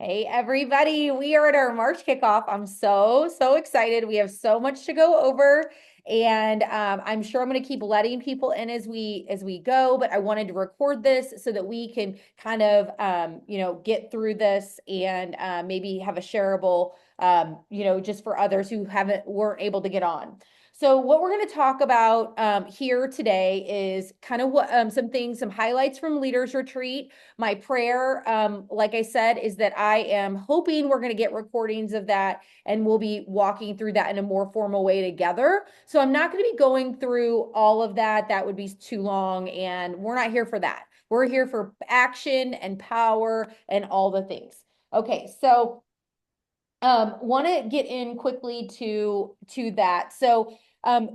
Hey, everybody. We are at our March kickoff. I'm so excited. We have so much to go over. And I'm sure I'm going to keep letting people in as we go, but I wanted to record this so that we can kind of get through this and maybe have a shareable just for others who weren't able to get on. So what we're going to talk about here today is kind of what some highlights from Leaders Retreat. My prayer, like I said, is that I am hoping we're going to get recordings of that and we'll be walking through that in a more formal way together. So I'm not going to be going through all of that. That would be too long, and we're not here for that. We're here for action and power and all the things. Okay, so want to get in quickly to that. So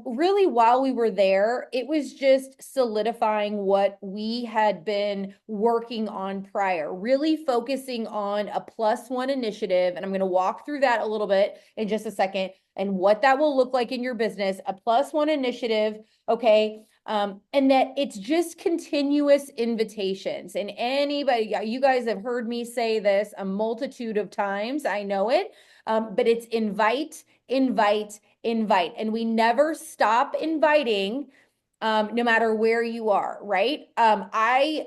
really, while we were there, it was just solidifying what we had been working on prior, really focusing on a +1 initiative. And I'm going to walk through that a little bit in just a second and what that will look like in your business, a +1 initiative. Okay. And that it's just continuous invitations. And anybody, you guys have heard me say this a multitude of times. I know it. But it's invite, invite, invite. And we never stop inviting, no matter where you are, right? I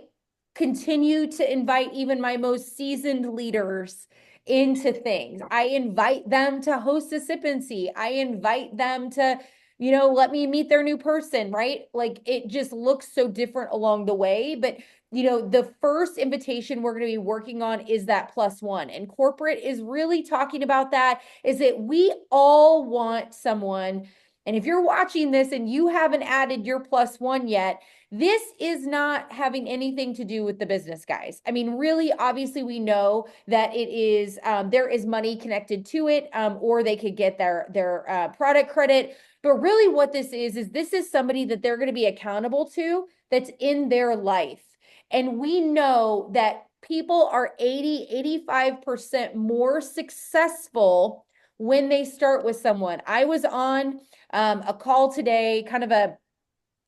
continue to invite even my most seasoned leaders into things. I invite them to host a sip and see. I invite them to, let me meet their new person, right? Like it just looks so different along the way. But, the first invitation we're going to be working on is that +1. And corporate is really talking about that, is that we all want someone. And if you're watching this and you haven't added your +1 yet, this is not having anything to do with the business, guys. I mean, really, obviously, we know that it is there is money connected to it, or they could get their product credit. But really, what this is somebody that they're going to be accountable to that's in their life. And we know that people are 85% more successful when they start with someone. I was on a call today, kind of a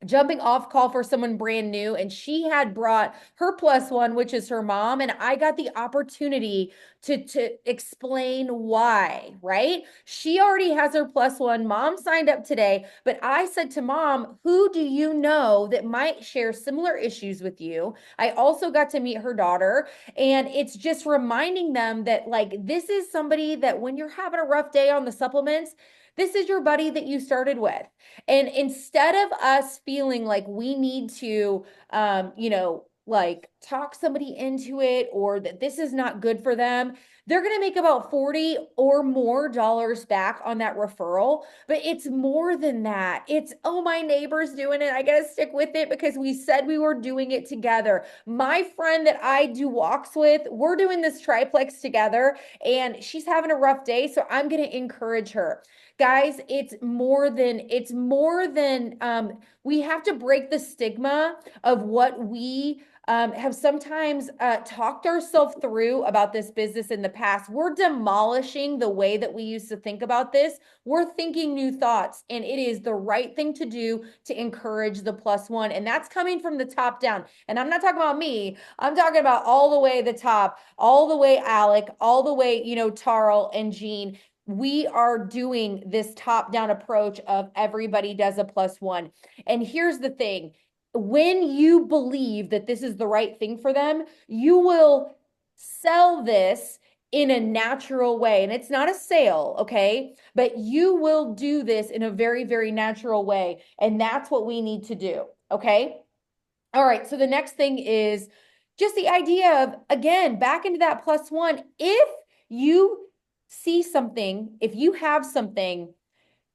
jumping off call for someone brand new, and she had brought her +1, which is her mom, and I got the opportunity to explain why. Right, she already has her +1. Mom signed up today, but I said to mom, who do you know that might share similar issues with you? I also got to meet her daughter, and it's just reminding them that, like, this is somebody that when you're having a rough day on the supplements, this is your buddy that you started with. And instead of us feeling like we need to, like talk somebody into it, or that this is not good for them, they're going to make about 40 or more dollars back on that referral. But it's more than that. It's, oh, my neighbor's doing it. I got to stick with it because we said we were doing it together. My friend that I do walks with, we're doing this triplex together, and she's having a rough day. So I'm going to encourage her. Guys, it's more than we have to break the stigma of what we have sometimes talked ourselves through about this business in the past. We're demolishing the way that we used to think about this. We're thinking new thoughts, and it is the right thing to do to encourage the +1. And that's coming from the top down. And I'm not talking about me. I'm talking about all the way the top, all the way Alec, all the way, Tarl and Jean. We are doing this top-down approach of everybody does a +1. And here's the thing. When you believe that this is the right thing for them, you will sell this in a natural way. And it's not a sale, okay? But you will do this in a very, very natural way. And that's what we need to do, okay? All right, so the next thing is just the idea of, again, back into that +1. If you see something, if you have something,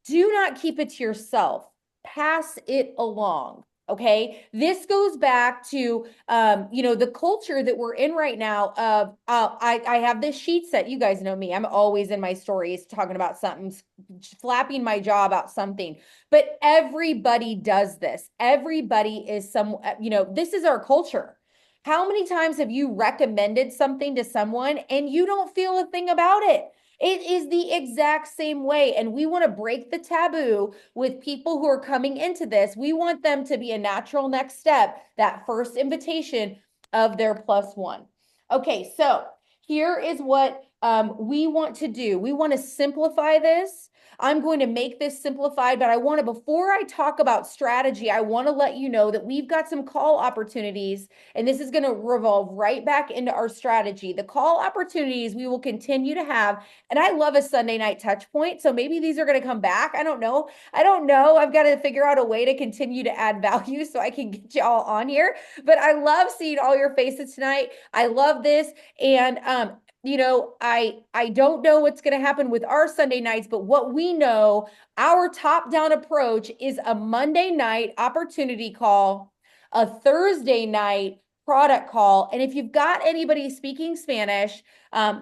do not keep it to yourself. Pass it along. Okay. This goes back to, the culture that we're in right now of, I have this sheet set. You guys know me. I'm always in my stories talking about something, flapping my jaw about something, but everybody does this. Everybody is this is our culture. How many times have you recommended something to someone and you don't feel a thing about it? It is the exact same way. And we want to break the taboo with people who are coming into this. We want them to be a natural next step, that first invitation of their +1. Okay, so here is what we want to do. We want to simplify this. I'm going to make this simplified, but I want to, before I talk about strategy, I want to let you know that we've got some call opportunities, and this is going to revolve right back into our strategy. The call opportunities we will continue to have, and I love a Sunday night touch point, so maybe these are going to come back. I don't know. I don't know. I've got to figure out a way to continue to add value so I can get y'all on here, but I love seeing all your faces tonight. I love this. And I don't know what's going to happen with our Sunday nights, but what we know, our top-down approach is a Monday night opportunity call, a Thursday night product call, and if you've got anybody speaking Spanish,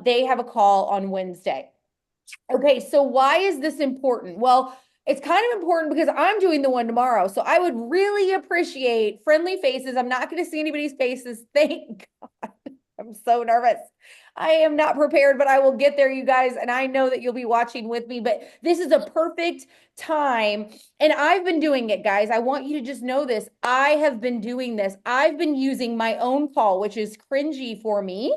they have a call on Wednesday. Okay, so why is this important? Well, it's kind of important because I'm doing the one tomorrow. So I would really appreciate friendly faces. I'm not going to see anybody's faces. Thank God. I'm so nervous. I am not prepared, but I will get there, you guys. And I know that you'll be watching with me, but this is a perfect time. And I've been doing it, guys. I want you to just know this. I have been doing this. I've been using my own call, which is cringy for me.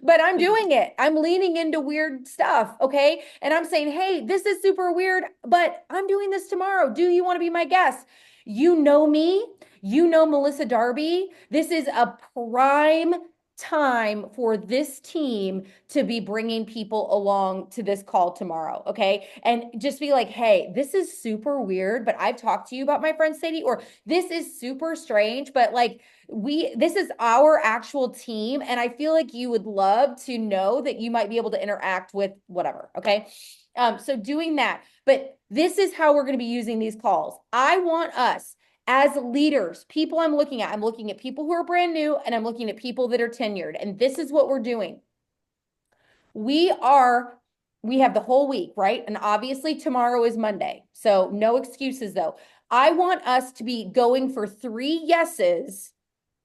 But I'm doing it. I'm leaning into weird stuff. Okay. And I'm saying, hey, this is super weird, but I'm doing this tomorrow. Do you want to be my guest? You know me. You know Melissa Darby. This is a prime time for this team to be bringing people along to this call tomorrow. Okay. And just be like, hey, this is super weird, but I've talked to you about my friend Sadie, or this is super strange, but like, this is our actual team, and I feel like you would love to know that you might be able to interact with whatever. Okay. So doing that, but this is how we're going to be using these calls. I want us as leaders, people I'm looking at people who are brand new, and I'm looking at people that are tenured, and this is what we're doing. We have the whole week, right? And obviously tomorrow is Monday, so no excuses though. I want us to be going for 3 yeses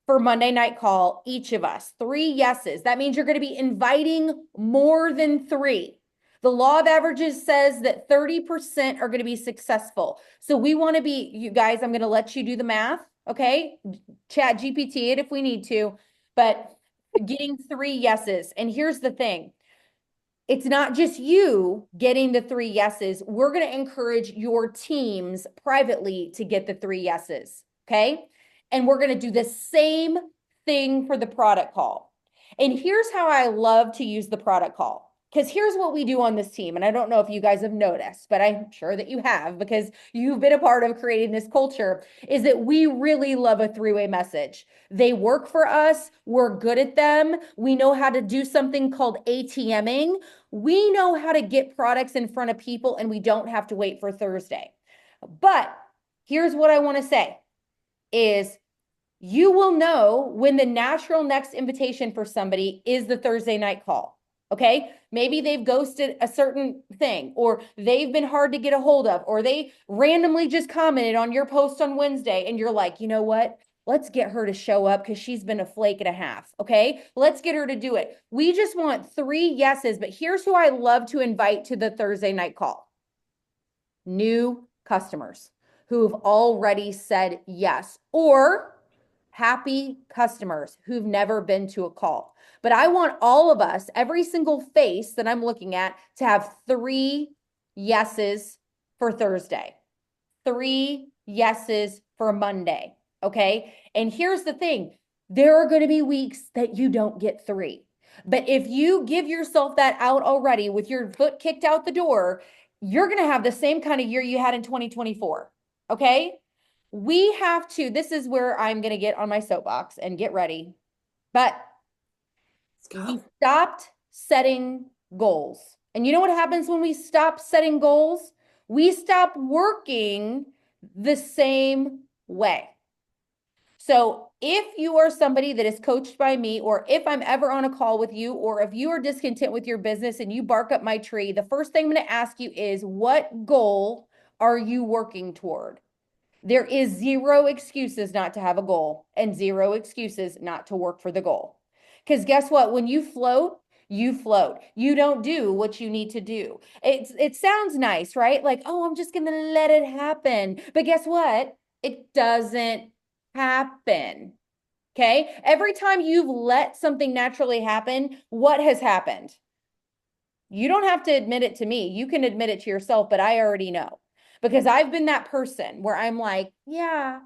for Monday night call, each of us, 3 yeses. That means you're going to be inviting more than 3. The law of averages says that 30% are going to be successful. So we want to be, you guys, I'm going to let you do the math. Okay. Chat GPT it if we need to, but getting 3 yeses. And here's the thing. It's not just you getting the 3 yeses. We're going to encourage your teams privately to get the 3 yeses. Okay. And we're going to do the same thing for the product call. And here's how I love to use the product call. Because here's what we do on this team. And I don't know if you guys have noticed, but I'm sure that you have because you've been a part of creating this culture, is that we really love a 3-way message. They work for us. We're good at them. We know how to do something called ATMing. We know how to get products in front of people, and we don't have to wait for Thursday. But here's what I want to say is you will know when the natural next invitation for somebody is the Thursday night call. Okay. Maybe they've ghosted a certain thing, or they've been hard to get a hold of, or they randomly just commented on your post on Wednesday. And you're like, you know what? Let's get her to show up because she's been a flake and a half. Okay. Let's get her to do it. We just want 3 yeses, but here's who I love to invite to the Thursday night call. New customers who've already said yes, or happy customers who've never been to a call. But I want all of us, every single face that I'm looking at, to have 3 yeses for Thursday, 3 yeses for Monday. Okay. And here's the thing. There are going to be weeks that you don't get 3. But if you give yourself that out already with your foot kicked out the door, you're going to have the same kind of year you had in 2024. Okay. We have to, this is where I'm going to get on my soapbox and get ready. But we stopped setting goals. And you know what happens when we stop setting goals? We stop working the same way. So if you are somebody that is coached by me, or if I'm ever on a call with you, or if you are discontent with your business and you bark up my tree, the first thing I'm going to ask you is, what goal are you working toward? There is 0 excuses not to have a goal, and 0 excuses not to work for the goal. Because guess what? When you float, you float. You don't do what you need to do. It sounds nice, right? Like, oh, I'm just going to let it happen. But guess what? It doesn't happen. Okay. Every time you've let something naturally happen, what has happened? You don't have to admit it to me. You can admit it to yourself, but I already know because I've been that person where I'm like, yeah,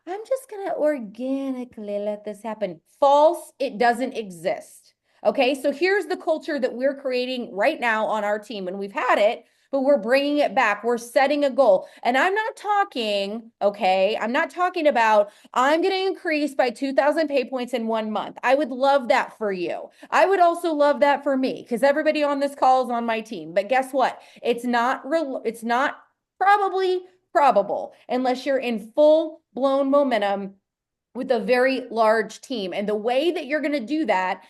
I'm just going to organically let this happen. False, it doesn't exist. Okay, so here's the culture that we're creating right now on our team, and we've had it, but we're bringing it back. We're setting a goal. And I'm not talking, okay, I'm not talking about I'm going to increase by 2,000 pay points in 1 month. I would love that for you. I would also love that for me because everybody on this call is on my team. But guess what? It's not probably probable unless you're in full blown momentum with a very large team. And the way that you're going to do that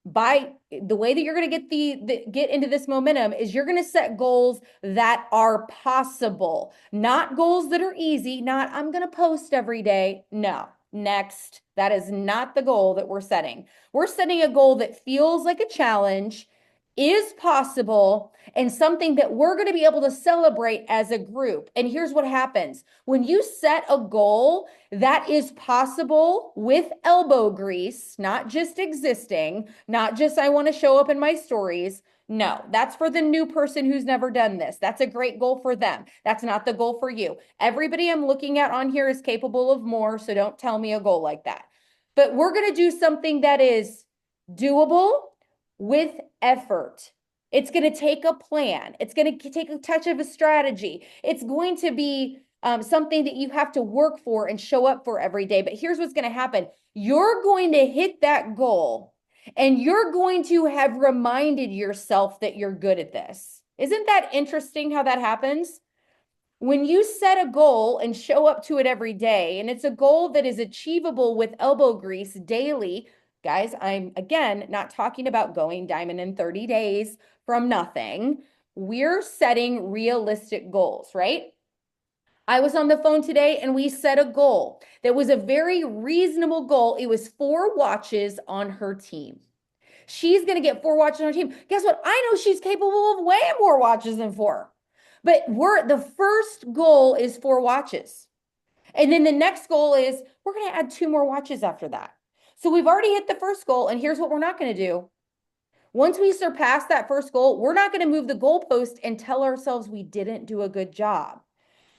by the way that you're going to get into this momentum is you're going to set goals that are possible, not goals that are easy, not I'm going to post every day. No. Next, that is not the goal that we're setting. We're setting a goal that feels like a challenge, is possible, and something that we're going to be able to celebrate as a group. And here's what happens. When you set a goal that is possible with elbow grease, not just existing, not just I want to show up in my stories. No, that's for the new person who's never done this. That's a great goal for them. That's not the goal for you. Everybody I'm looking at on here is capable of more, so don't tell me a goal like that. But we're going to do something that is doable with effort. It's going to take a plan. It's going to take a touch of a strategy. It's going to be something that you have to work for and show up for every day. But here's what's going to happen. You're going to hit that goal and you're going to have reminded yourself that you're good at this. Isn't that interesting how that happens? When you set a goal and show up to it every day, and it's a goal that is achievable with elbow grease daily, guys, I'm again not talking about going diamond in 30 days from nothing. We're setting realistic goals, right? I was on the phone today and we set a goal that was a very reasonable goal. It was 4 watches on her team. She's going to get 4 watches on her team. Guess what? I know she's capable of way more watches than 4. But the first goal is 4 watches. And then the next goal is we're going to add 2 more watches after that. So we've already hit the first goal. And here's what we're not going to do. Once we surpass that first goal, we're not going to move the goalpost and tell ourselves we didn't do a good job.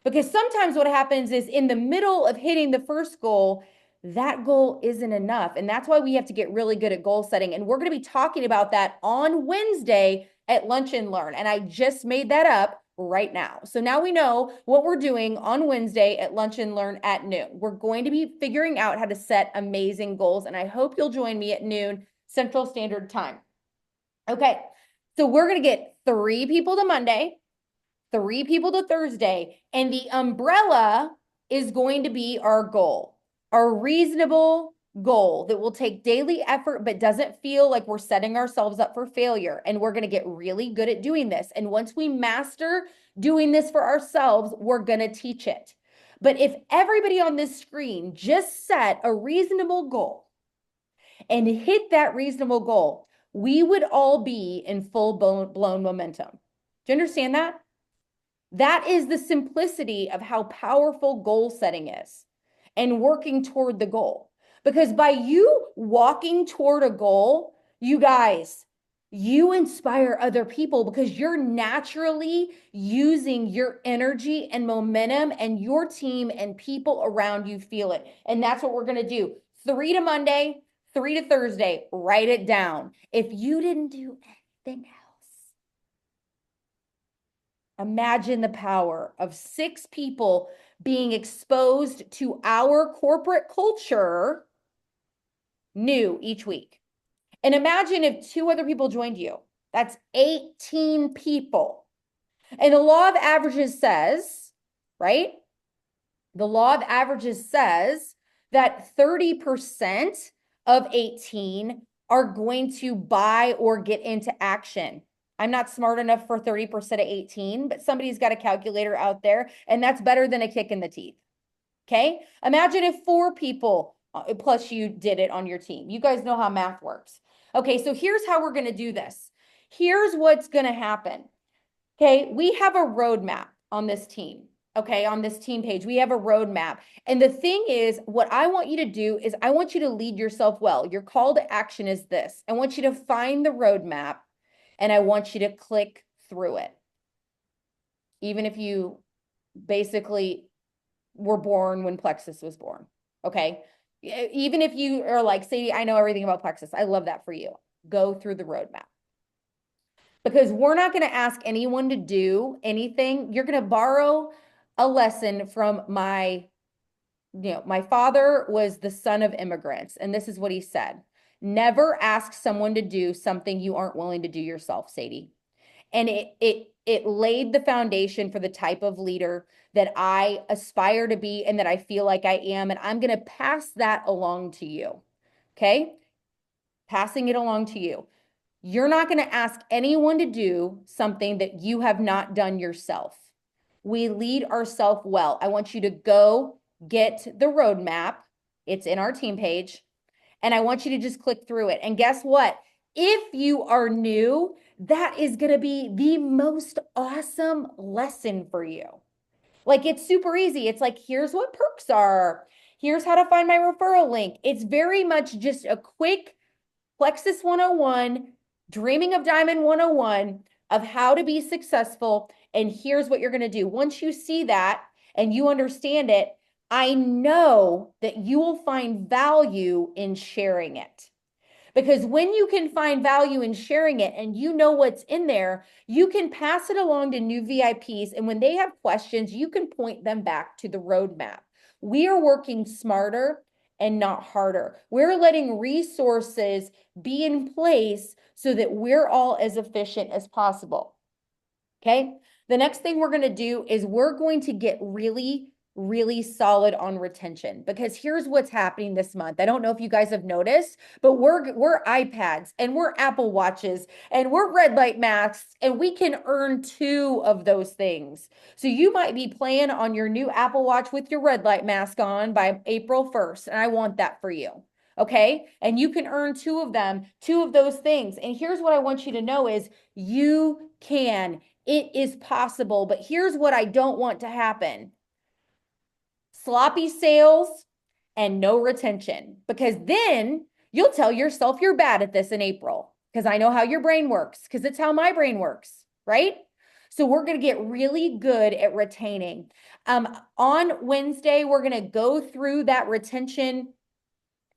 Because sometimes what happens is in the middle of hitting the first goal, that goal isn't enough. And that's why we have to get really good at goal setting. And we're going to be talking about that on Wednesday at Lunch and Learn. And I just made that up right now. So now we know what we're doing on Wednesday at Lunch and Learn at noon. We're going to be figuring out how to set amazing goals. And I hope you'll join me at noon Central Standard Time. Okay, so we're going to get 3 people to Monday, 3 people to Thursday, and the umbrella is going to be our goal, our reasonable goal that will take daily effort but doesn't feel like we're setting ourselves up for failure. And we're going to get really good at doing this. And once we master doing this for ourselves, we're going to teach it. But if everybody on this screen just set a reasonable goal and hit that reasonable goal, we would all be in full blown momentum. Do you understand that? That is the simplicity of how powerful goal setting is and working toward the goal. Because by you walking toward a goal, you guys, you inspire other people because you're naturally using your energy and momentum, and your team and people around you feel it. And that's what we're going to do. 3 to Monday, 3 to Thursday, write it down. If you didn't do anything else, imagine the power of 6 people being exposed to our corporate culture new each week. And imagine if 2 other people joined you. That's 18 people. And the law of averages says, right? The law of averages says that 30% of 18 are going to buy or get into action. I'm not smart enough for 30% of 18, but somebody's got a calculator out there, and that's better than a kick in the teeth. Okay? Imagine if 4 people plus you did it on your team. You guys know how math works. Okay, so here's how we're going to do this. Here's what's going to happen. Okay, we have a roadmap on this team. okay, on this team page. We have a roadmap. And the thing is, what I want you to do is I want you to lead yourself well. Your call to action is this. I want you to find the roadmap and I want you to click through it. Even if you basically were born when Plexus was born, okay? Even if you are like, Sadie, I know everything about Plexus. I love that for you. Go through the roadmap. Because we're not going to ask anyone to do anything. You're going to borrow a lesson from my father was the son of immigrants, and this is what he said. Never ask someone to do something you aren't willing to do yourself, Sadie. And it laid the foundation for the type of leader that I aspire to be and that I feel like I am. And I'm going to pass that along to you. Okay? Passing it along to you. You're not going to ask anyone to do something that you have not done yourself. We lead ourselves well. I want you to go get the roadmap. It's in our team page. And I want you to just click through it. And guess what? If you are new, that is going to be the most awesome lesson for you. Like, it's super easy. It's like, here's what perks are. Here's how to find my referral link. It's very much just a quick Plexus 101, Dreaming of Diamond 101 of how to be successful. And here's what you're going to do. Once you see that and you understand it, I know that you will find value in sharing it. Because when you can find value in sharing it and you know what's in there, you can pass it along to new VIPs. And when they have questions, you can point them back to the roadmap. We are working smarter and not harder. We're letting resources be in place so that we're all as efficient as possible. Okay. The next thing we're going to do is we're going to get really solid on retention, because here's what's happening this month. I don't know if you guys have noticed, but we're iPads and we're Apple Watches and we're red light masks, and we can earn 2 of those things. So you might be playing on your new Apple Watch with your red light mask on by April 1st, and I want that for you. Okay? And you can earn 2 of them, 2 of those things. And here's what I want you to know is you can. It is possible, but here's what I don't want to happen. Sloppy sales and no retention, because then you'll tell yourself you're bad at this in April, because I know how your brain works, because it's how my brain works, right? So we're going to get really good at retaining. On Wednesday, we're going to go through that retention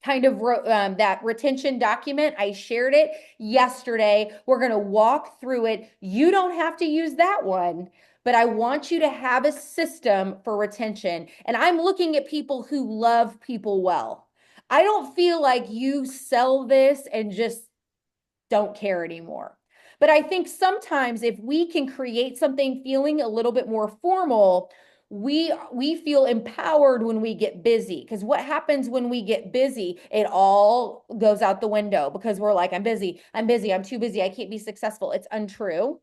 that retention document. I shared it yesterday. We're going to walk through it. You don't have to use that one, but I want you to have a system for retention. And I'm looking at people who love people well. I don't feel like you sell this and just don't care anymore. But I think sometimes if we can create something feeling a little bit more formal, we feel empowered when we get busy. Because what happens when we get busy, it all goes out the window, because we're like, I'm busy, I'm too busy, I can't be successful. It's untrue.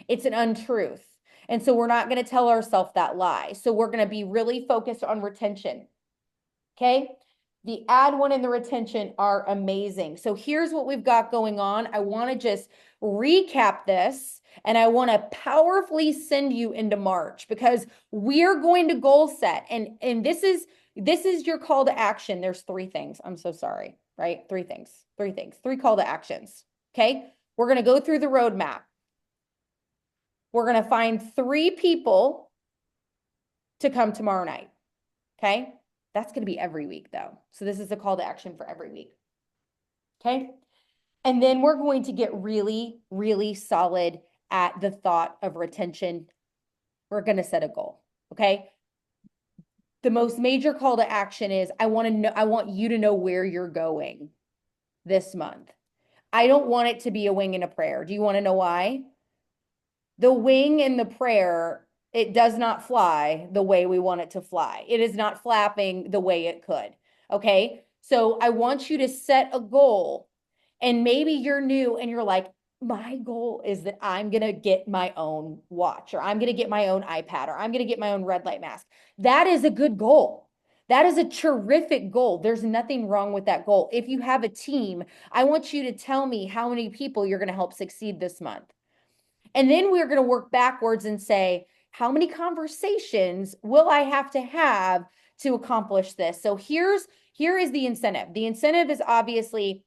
It's an untruth. And so we're not going to tell ourselves that lie. So we're going to be really focused on retention. Okay. The add one and the retention are amazing. So here's what we've got going on. I want to just recap this, and I want to powerfully send you into March, because we're going to goal set. And this is your call to action. There's 3 things. I'm so sorry, right? 3 things, 3 call to actions. Okay. We're going to go through the roadmap. We're going to find 3 people to come tomorrow night. Okay. That's going to be every week though. So this is a call to action for every week. Okay. And then we're going to get really solid at the thought of retention. We're going to set a goal. Okay. The most major call to action is I want you to know where you're going this month. I don't want it to be a wing and a prayer. Do you want to know why? The wing and the prayer, it does not fly the way we want it to fly. It is not flapping the way it could. Okay. So I want you to set a goal, and maybe you're new and you're like, my goal is that I'm going to get my own watch, or I'm going to get my own iPad, or I'm going to get my own red light mask. That is a good goal. That is a terrific goal. There's nothing wrong with that goal. If you have a team, I want you to tell me how many people you're going to help succeed this month. And then we're going to work backwards and say, how many conversations will I have to accomplish this? So here is the incentive. The incentive is obviously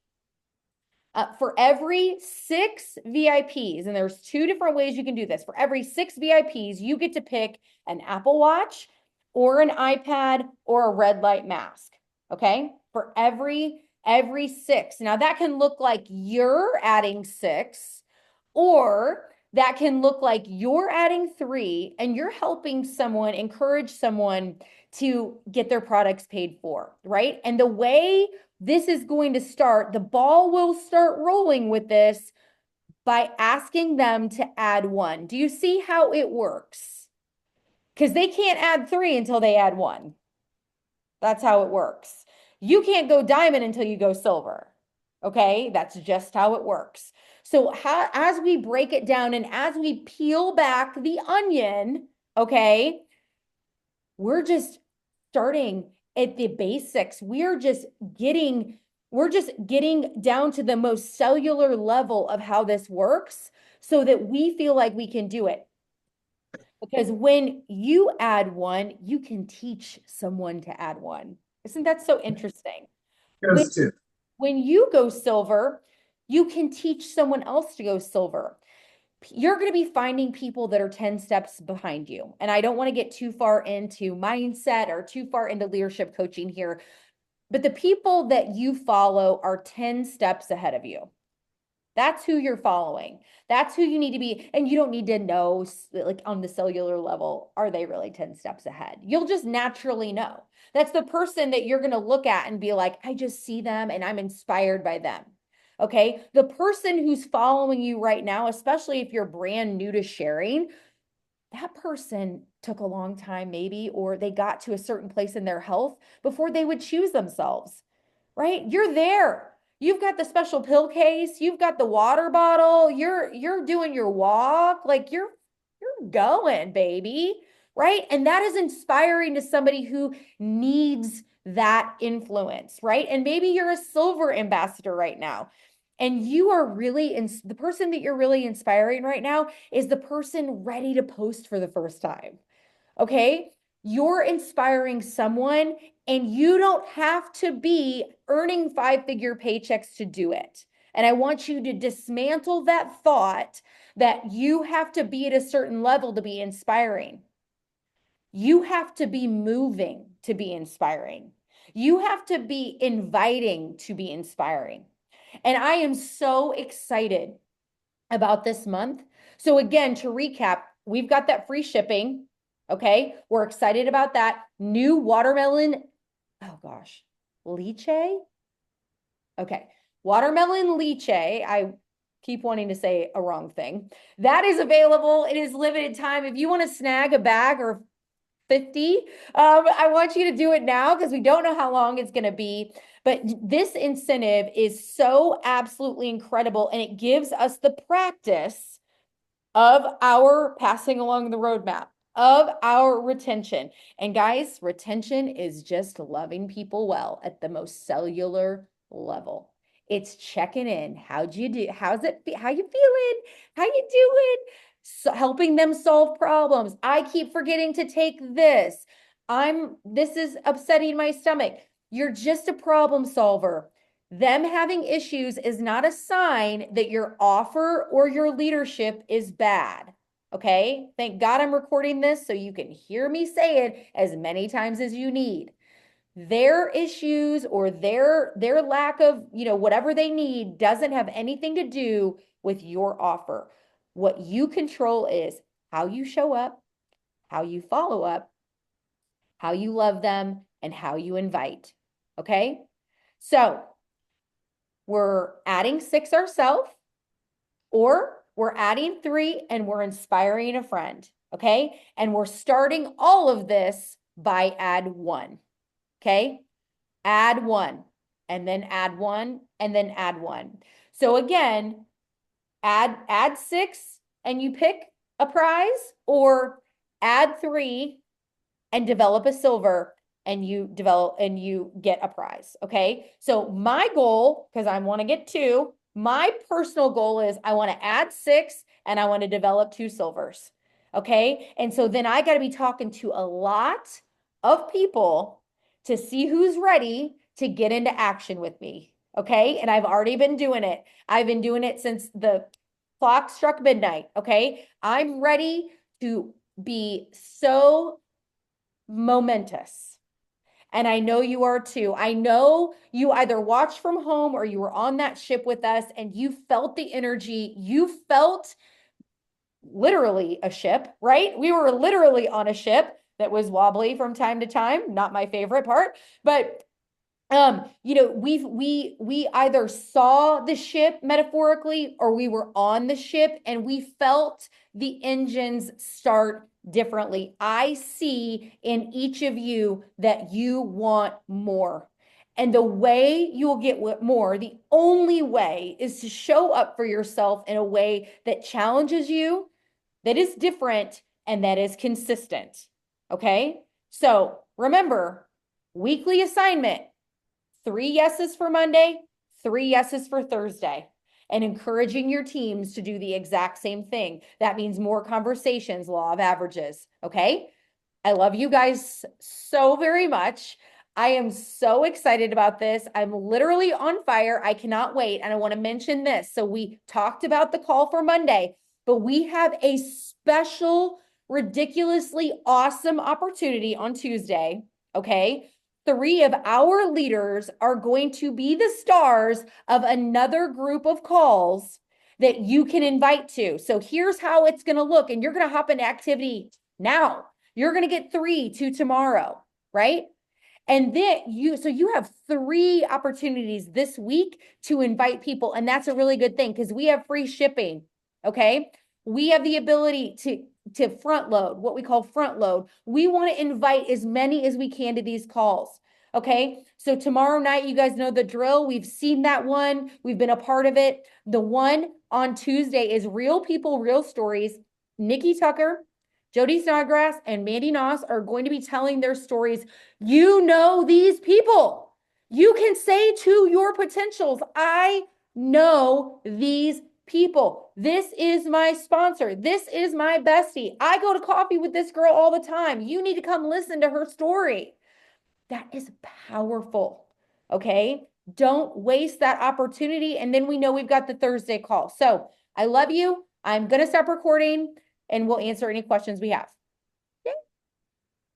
for every 6 VIPs, and there's 2 different ways you can do this. For every 6 VIPs, you get to pick an Apple Watch or an iPad or a red light mask. Okay. For every 6. Now that can look like you're adding 6, or that can look like you're adding 3 and you're helping someone, encourage someone to get their products paid for, right? And the way this is going to start, the ball will start rolling with this by asking them to add 1. Do you see how it works? Because they can't add 3 until they add 1. That's how it works. You can't go diamond until you go silver. Okay, that's just how it works. So as we break it down and as we peel back the onion, okay, we're just starting at the basics. We're just getting down to the most cellular level of how this works so that we feel like we can do it. Because when you add 1, you can teach someone to add 1. Isn't that so interesting? Yes, too. When you go silver, you can teach someone else to go silver. You're going to be finding people that are 10 steps behind you. And I don't want to get too far into mindset or too far into leadership coaching here, but the people that you follow are 10 steps ahead of you. That's who you're following. That's who you need to be. And you don't need to know, like on the cellular level, are they really 10 steps ahead? You'll just naturally know. That's the person that you're going to look at and be like, I just see them and I'm inspired by them. Okay. The person who's following you right now, especially if you're brand new to sharing, that person took a long time, maybe, or they got to a certain place in their health before they would choose themselves, right? You're there. You've got the special pill case, you've got the water bottle, you're doing your walk, like you're going, baby, right? And that is inspiring to somebody who needs that influence, right? And maybe you're a silver ambassador right now. And you are really the person that you're really inspiring right now is the person ready to post for the first time. Okay. You're inspiring someone and you don't have to be earning 5-figure paychecks to do it. And I want you to dismantle that thought that you have to be at a certain level to be inspiring. You have to be moving to be inspiring. You have to be inviting to be inspiring. And I am so excited about this month. So again, to recap, we've got that free shipping. Okay. We're excited about that. New watermelon. Oh gosh. Lychee. Okay. Watermelon lychee. I keep wanting to say a wrong thing. That is available. It is limited time. If you want to snag a bag or 50, I want you to do it now because we don't know how long it's going to be. But this incentive is so absolutely incredible. And it gives us the practice of our passing along the roadmap, of our retention. And guys, retention is just loving people well at the most cellular level. It's checking in. How'd you do? How's it? How you feeling? How you doing? So helping them solve problems. I keep forgetting to take this. This is upsetting my stomach. You're just a problem solver. Them having issues is not a sign that your offer or your leadership is bad. Okay. Thank God I'm recording this so you can hear me say it as many times as you need. Their issues or their lack of, whatever they need doesn't have anything to do with your offer. What you control is how you show up, how you follow up, how you love them, and how you invite. Okay. So we're adding 6 ourselves, or we're adding 3 and we're inspiring a friend. Okay. And we're starting all of this by add 1. Okay. Add 1 and then add 1 and then add 1. So again, add 6 and you pick a prize, or add 3 and develop a silver and you get a prize. Okay. So my goal, because I want to get 2, my personal goal is I want to add 6 and I want to develop 2 silvers. Okay. And so then I got to be talking to a lot of people to see who's ready to get into action with me. Okay. And I've already been doing it. I've been doing it since the clock struck midnight. Okay. I'm ready to be so momentous. And I know you are too. I know you either watched from home or you were on that ship with us and you felt the energy. You felt literally a ship, right? We were literally on a ship that was wobbly from time to time. Not my favorite part, but we either saw the ship metaphorically or we were on the ship and we felt the engines start differently. I see in each of you that you want more. And the way you will get more, the only way is to show up for yourself in a way that challenges you, that is different, and that is consistent. Okay. So remember, weekly assignment, 3 yeses for Monday, 3 yeses for Thursday, and encouraging your teams to do the exact same thing. That means more conversations, law of averages. Okay. I love you guys so very much. I am so excited about this. I'm literally on fire. I cannot wait. And I want to mention this. So we talked about the call for Monday, but we have a special, ridiculously awesome opportunity on Tuesday. Okay. 3 of our leaders are going to be the stars of another group of calls that you can invite to. So here's how it's going to look. And you're going to hop into activity now. You're going to get 3 to tomorrow, right? And then you have 3 opportunities this week to invite people. And that's a really good thing because we have free shipping. Okay. We have the ability to front load, what we call front load. We want to invite as many as we can to these calls. Okay. So tomorrow night, you guys know the drill. We've seen that one. We've been a part of it. The one on Tuesday is Real People, Real Stories. Nikki Tucker, Jody Snodgrass, and Mandy Noss are going to be telling their stories. You know these people. You can say to your potentials, I know these people. This is my sponsor. This is my bestie. I go to coffee with this girl all the time. You need to come listen to her story. That is powerful. Okay. Don't waste that opportunity. And then we know we've got the Thursday call. So I love you. I'm going to stop recording and we'll answer any questions we have.